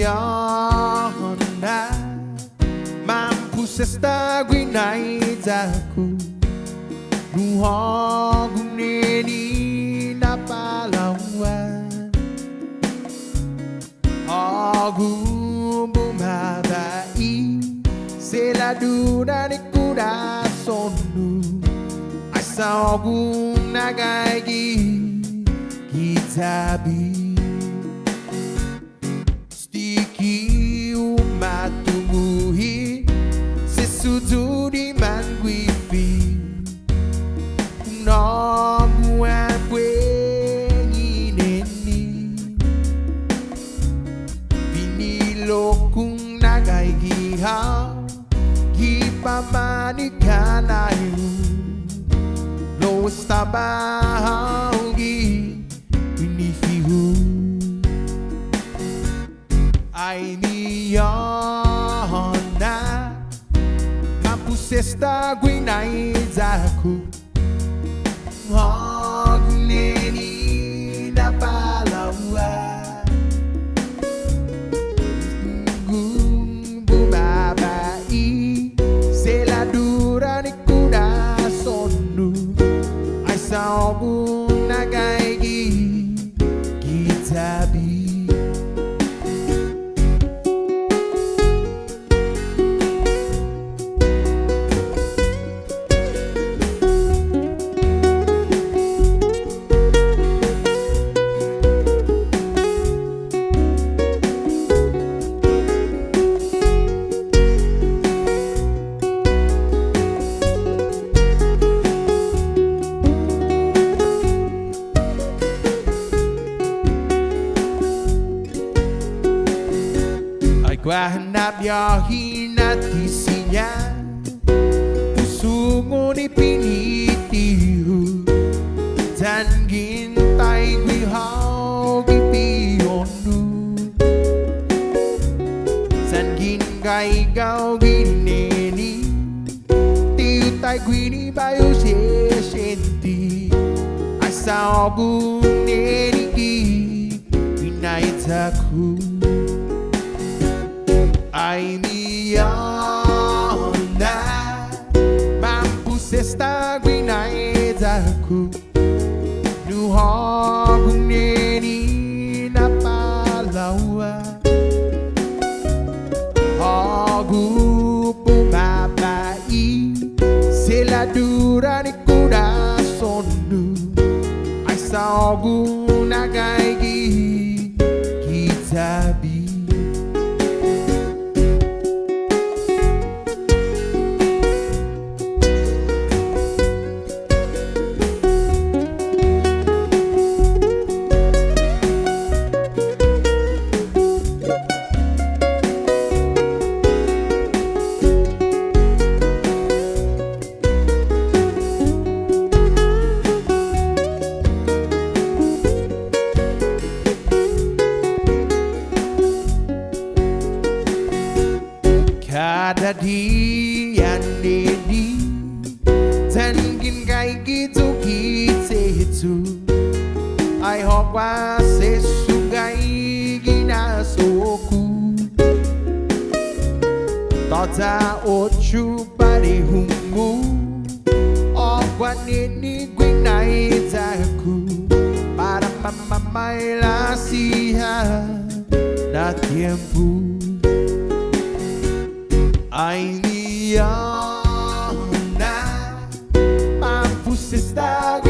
ona mampu sestagui naizaku nuhogu neni na palawan hogu bumabai seladu ni kuda sonu asa hogu nagaigi kitabi matumuhi sesuduri manguifi nomu apwengineni binilokung nagaigiha kipamanikanayu lostabahaugi binifihu ainiona mampu sestagui naizaku hogu neni na palawa bumabai seladura ni kuda sonu aisa hogu nagaigi kitabi. Guahanap yahina tisinya pusungo ni pinitihu dan gintai wihau gipiondu san gingai gau gineni tiu tai guini bayu se senti asa ogu neni gi inaitaku ainiona mampu sestagui naizaku nuhogu neni na palawa hogu bumabai seladura ni kuda sonu aisa hogu nagaigi kitabi. Kada dia nedi tangin kai gitu gitu ai hokwa se sungai gina soku tota ochu pari humu okwa neni gwinai taku para mamai la siha na tiempo ainiona mampu sestagui